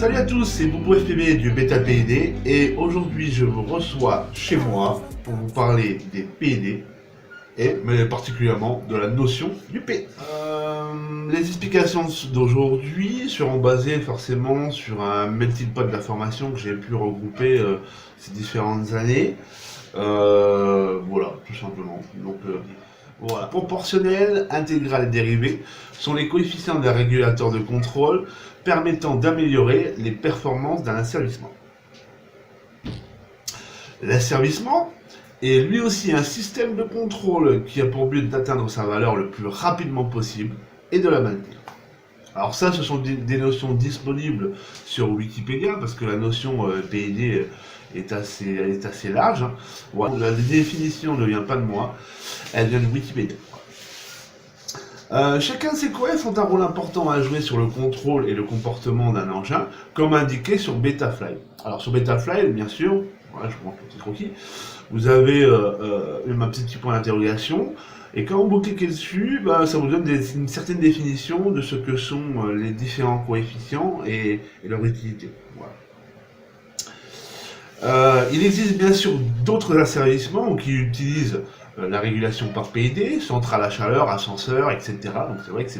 Salut à tous, c'est Boubou FPV du Beta PID et aujourd'hui je vous reçois chez moi pour vous parler des PID et mais particulièrement de la notion du P. Les explications d'aujourd'hui seront basées forcément sur un melting pot d'informations que j'ai pu regrouper ces différentes années. Voilà, tout simplement. Donc, voilà. Proportionnel, intégral et dérivé sont les coefficients d'un régulateur de contrôle permettant d'améliorer les performances d'un asservissement. L'asservissement est lui aussi un système de contrôle qui a pour but d'atteindre sa valeur le plus rapidement possible et de la maintenir. Alors ça, ce sont des notions disponibles sur Wikipédia, parce que la notion PID est assez large. Hein. Voilà. La définition ne vient pas de moi, elle vient de Wikipédia. Chacun de ces coefs ont un rôle important à jouer sur le contrôle et le comportement d'un engin, comme indiqué sur Betafly. Alors sur Betafly, bien sûr, voilà, je vous montre le petit croquis, vous avez ma petit point d'interrogation, et quand vous cliquez dessus, ça vous donne une certaine définition de ce que sont les différents coefficients et leur utilité. Voilà. Il existe bien sûr d'autres asservissements qui utilisent la régulation par PID, centrale à chaleur, ascenseur, etc. Donc c'est vrai que ce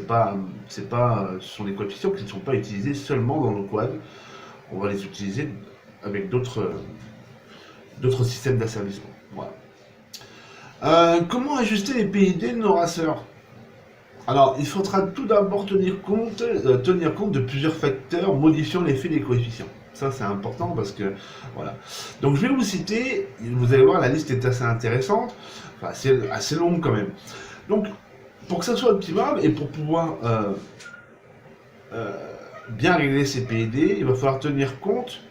sont des coefficients qui ne sont pas utilisés seulement dans nos quads. On va les utiliser avec d'autres systèmes d'asservissement. Voilà. Comment ajuster les PID de nos raceurs? Alors, il faudra tout d'abord tenir compte de plusieurs facteurs modifiant l'effet des coefficients. Ça, c'est important parce que, voilà. Donc, je vais vous citer, vous allez voir, la liste est assez intéressante, enfin, assez longue quand même. Donc, pour que ça soit optimal et pour pouvoir bien régler ces PID, il va falloir tenir compte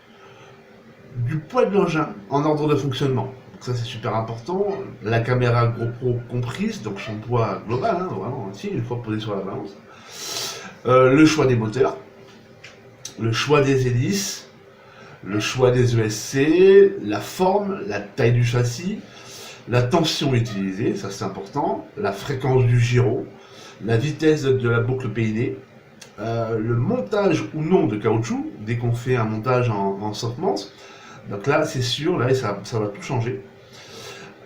du poids de l'engin en ordre de fonctionnement. Donc ça c'est super important, la caméra GoPro comprise, donc son poids global, hein, vraiment, ici, une fois posé sur la balance. Le choix des moteurs, le choix des hélices, le choix des ESC, la forme, la taille du châssis, la tension utilisée, ça c'est important, la fréquence du gyro, la vitesse de la boucle PID, le montage ou non de caoutchouc, dès qu'on fait un montage en soft mount. Donc là, c'est sûr, là, ça va tout changer.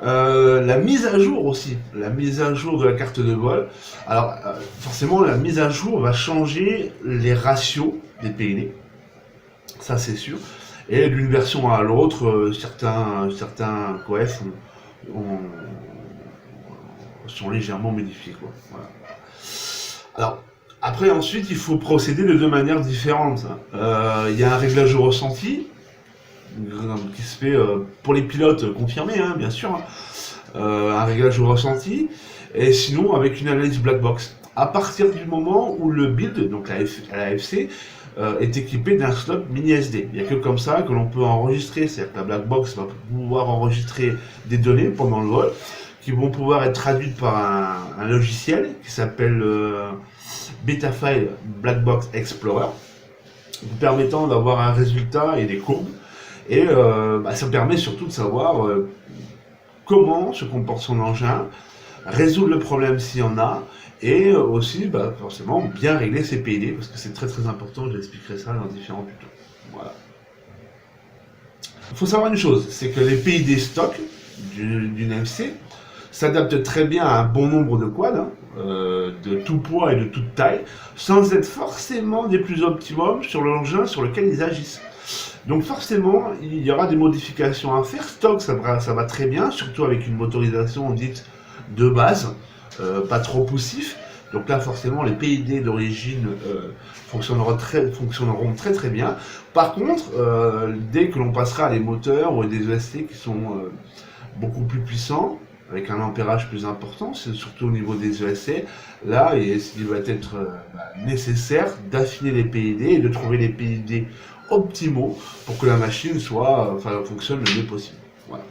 La mise à jour aussi, la mise à jour de la carte de vol. Alors, forcément, la mise à jour va changer les ratios des PID. Ça, c'est sûr. Et d'une version à l'autre, certains coefs sont légèrement modifiés, quoi. Voilà. Alors, après, ensuite, il faut procéder de deux manières différentes. Il y a un réglage au ressenti, qui se fait pour les pilotes confirmés, hein, bien sûr, un réglage au ressenti, et sinon avec une analyse black box. À partir du moment où le build, donc la FC, est équipé d'un slot mini SD. Il n'y a que comme ça que l'on peut enregistrer, c'est-à-dire que la black box va pouvoir enregistrer des données pendant le vol, qui vont pouvoir être traduites par un logiciel qui s'appelle Betafly Black Box Explorer, vous permettant d'avoir un résultat et des courbes. Et ça permet surtout de savoir comment se comporte son engin, résoudre le problème s'il y en a, et aussi forcément bien régler ses PID, parce que c'est très très important, je l'expliquerai ça dans différents tutos. Voilà. Il faut savoir une chose, c'est que les PID stock d'une MC s'adaptent très bien à un bon nombre de quads, hein, de tout poids et de toute taille, sans être forcément des plus optimums sur l'engin sur lequel ils agissent. Donc forcément, il y aura des modifications à faire. Stock, ça va très bien, surtout avec une motorisation dite de base, pas trop poussif. Donc là, forcément, les PID d'origine fonctionneront très très bien. Par contre, dès que l'on passera à des moteurs ou des ESC qui sont beaucoup plus puissants, avec un ampérage plus important, c'est surtout au niveau des ESC, là, il va être nécessaire d'affiner les PID et de trouver les PID optimaux pour que la machine fonctionne le mieux possible. Voilà.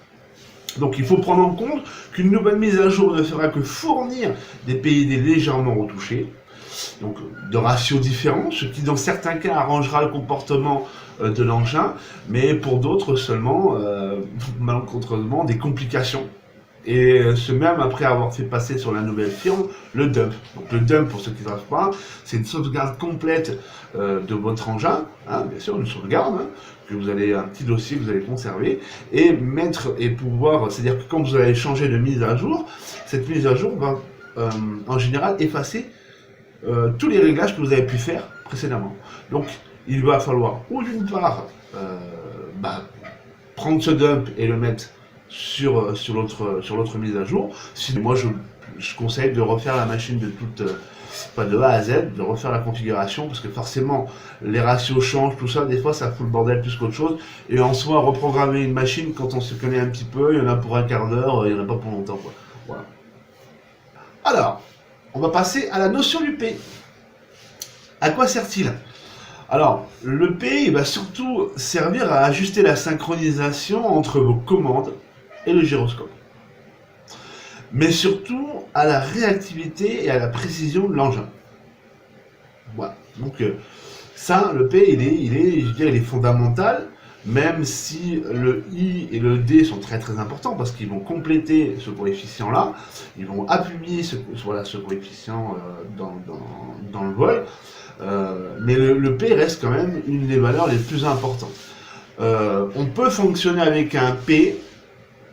Donc il faut prendre en compte qu'une nouvelle mise à jour ne fera que fournir des PID légèrement retouchés, donc de ratios différents, ce qui dans certains cas arrangera le comportement de l'engin, mais pour d'autres seulement, malencontreusement, des complications Et ce même après avoir fait passer sur la nouvelle firme le dump. Donc le dump, pour ceux qui ne savent pas, c'est une sauvegarde complète de votre engin, hein, bien sûr une sauvegarde, hein, que vous allez un petit dossier que vous allez conserver et mettre et pouvoir, c'est-à-dire que quand vous allez changer de mise à jour, cette mise à jour va en général effacer tous les réglages que vous avez pu faire précédemment. Donc il va falloir ou d'une part prendre ce dump et le mettre sur l'autre mise à jour. Moi, je conseille de refaire la machine de toute, pas de A à Z, de refaire la configuration, parce que forcément, les ratios changent, tout ça, des fois, ça fout le bordel plus qu'autre chose. Et en soi, reprogrammer une machine, quand on se connaît un petit peu, il y en a pour un quart d'heure, il n'y en a pas pour longtemps, quoi. Voilà. Alors, on va passer à la notion du P. À quoi sert-il ? Alors, le P, il va surtout servir à ajuster la synchronisation entre vos commandes et le gyroscope. Mais surtout à la réactivité et à la précision de l'engin. Voilà. Donc ça, le P, il est fondamental, même si le I et le D sont très très importants parce qu'ils vont compléter ce coefficient-là, ils vont appuyer ce coefficient dans le vol. Mais le P reste quand même une des valeurs les plus importantes. On peut fonctionner avec un P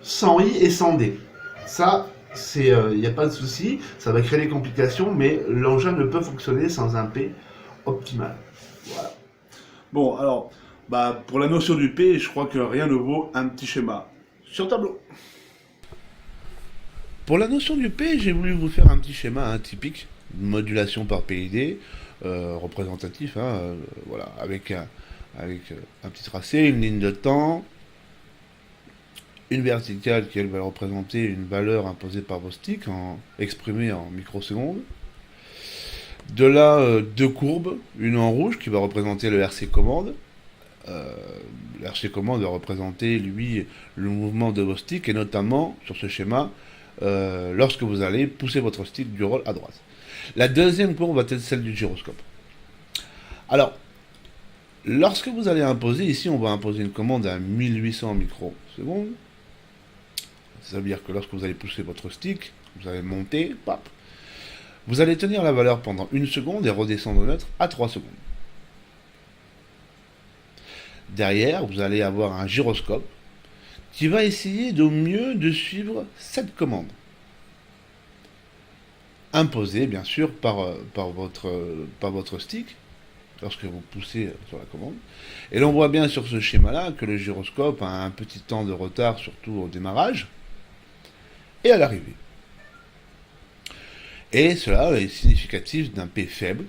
sans I et sans D. Ça, il n'y a pas de souci, ça va créer des complications, mais l'engin ne peut fonctionner sans un P optimal. Voilà. Bon, alors, pour la notion du P, je crois que rien ne vaut un petit schéma sur tableau. Pour la notion du P, j'ai voulu vous faire un petit schéma typique, modulation par PID, représentatif, voilà, avec un petit tracé, une ligne de temps, une verticale qui elle va représenter une valeur imposée par vos sticks, exprimée en microsecondes. De là, deux courbes, une en rouge qui va représenter le RC commande. Le RC commande va représenter, lui, le mouvement de vos sticks, et notamment, sur ce schéma, lorsque vous allez pousser votre stick du roll à droite. La deuxième courbe va être celle du gyroscope. Alors, lorsque vous allez imposer, ici on va imposer une commande à 1800 microsecondes. Ça veut dire que lorsque vous allez pousser votre stick, vous allez monter, pap, vous allez tenir la valeur pendant 1 seconde et redescendre neutre à 3 secondes. Derrière, vous allez avoir un gyroscope qui va essayer de mieux de suivre cette commande. Imposée, bien sûr, par votre stick, lorsque vous poussez sur la commande. Et l'on voit bien sur ce schéma-là que le gyroscope a un petit temps de retard, surtout au démarrage et à l'arrivée. Et cela est significatif d'un P faible,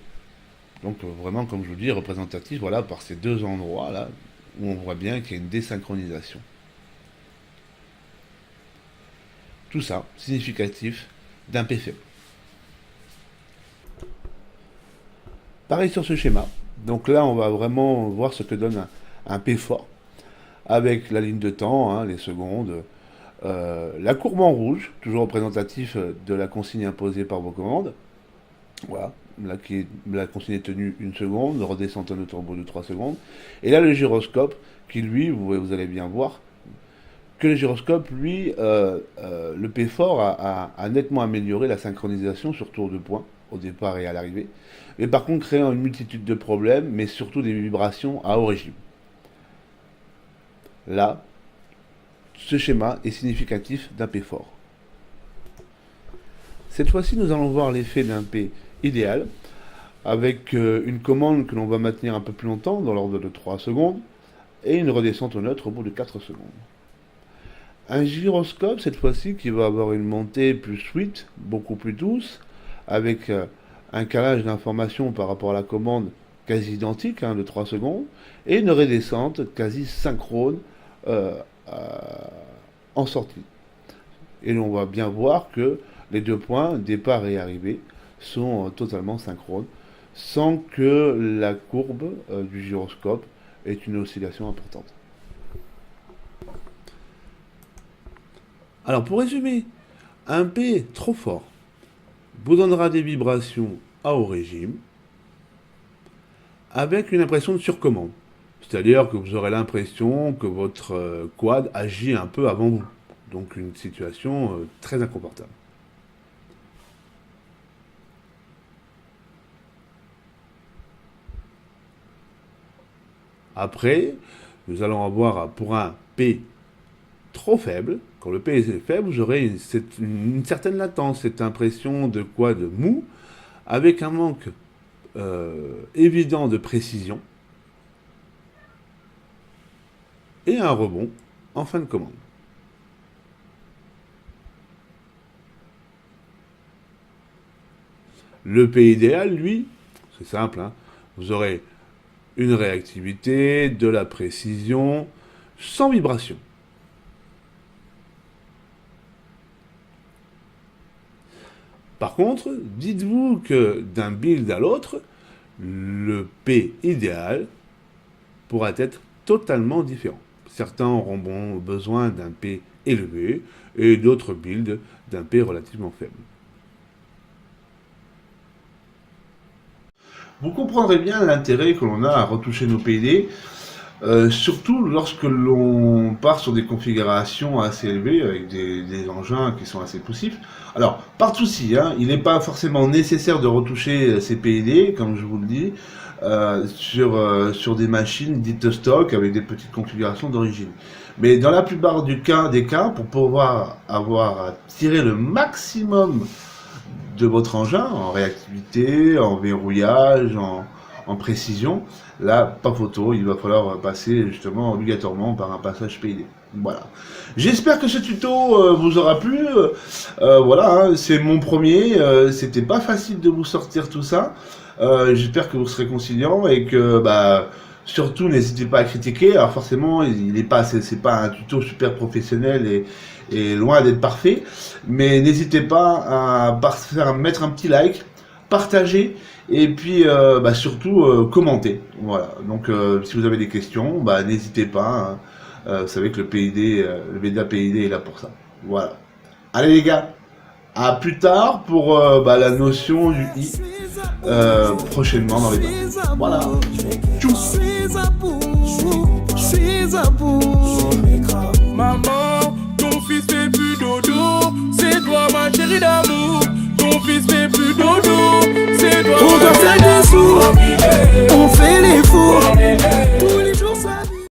donc vraiment, comme je vous dis, représentatif, voilà, par ces deux endroits-là, où on voit bien qu'il y a une désynchronisation. Tout ça, significatif d'un P faible. Pareil sur ce schéma. Donc là, on va vraiment voir ce que donne un P fort, avec la ligne de temps, les secondes, la courbe en rouge, toujours représentatif de la consigne imposée par vos commandes. Voilà, là la consigne est tenue 1 seconde, redescente en neutre au bout de 3 secondes. Et là, le gyroscope, qui lui, vous allez bien voir, que le gyroscope, lui, le P fort a nettement amélioré la synchronisation sur tour de points, au départ et à l'arrivée. Mais par contre, créant une multitude de problèmes, mais surtout des vibrations à haut régime. Là, ce schéma est significatif d'un P fort. Cette fois-ci, nous allons voir l'effet d'un P idéal, avec une commande que l'on va maintenir un peu plus longtemps, dans l'ordre de 3 secondes, et une redescente au neutre au bout de 4 secondes. Un gyroscope, cette fois-ci, qui va avoir une montée plus sweet, beaucoup plus douce, avec un calage d'informations par rapport à la commande quasi identique, de 3 secondes, et une redescente quasi synchrone en sortie. Et l'on va bien voir que les deux points, départ et arrivée, sont totalement synchrones, sans que la courbe du gyroscope ait une oscillation importante. Alors pour résumer, un P trop fort vous donnera des vibrations à haut régime, avec une impression de surcommande. C'est-à-dire que vous aurez l'impression que votre quad agit un peu avant vous. Donc une situation très inconfortable. Après, nous allons avoir pour un P trop faible. Quand le P est faible, vous aurez une certaine latence, cette impression de quoi? De mou, avec un manque évident de précision et un rebond en fin de commande. Le P idéal, lui, c'est simple, hein, vous aurez une réactivité, de la précision, sans vibration. Par contre, dites-vous que d'un build à l'autre, le P idéal pourra être totalement différent. Certains auront besoin d'un P élevé et d'autres builds d'un P relativement faible. Vous comprendrez bien l'intérêt que l'on a à retoucher nos PID, surtout lorsque l'on part sur des configurations assez élevées avec des engins qui sont assez poussifs. Alors, pas de souci, hein, il n'est pas forcément nécessaire de retoucher ces PID, comme je vous le dis, sur des machines dites stock avec des petites configurations d'origine. Mais dans la plupart des cas, pour pouvoir avoir tiré le maximum de votre engin en réactivité, en verrouillage, en précision, là, pas photo, il va falloir passer justement obligatoirement par un passage PID. Voilà. J'espère que ce tuto vous aura plu. Voilà, hein, c'est mon premier. C'était pas facile de vous sortir tout ça. J'espère que vous serez conciliant et que, surtout, n'hésitez pas à critiquer. Alors forcément, c'est pas un tuto super professionnel et loin d'être parfait. Mais n'hésitez pas à mettre un petit like, partager et puis surtout commenter. Voilà. Donc si vous avez des questions, n'hésitez pas. Vous savez que le PID, le VEDA PID est là pour ça. Voilà. Allez les gars, à plus tard pour la notion du I prochainement dans les bains. Voilà. Tchou. Maman, ton fils fait plus dodo, c'est toi ma chérie d'amour. Ton fils fait plus dodo, c'est toi. On doit faire des sous, on fait les fous.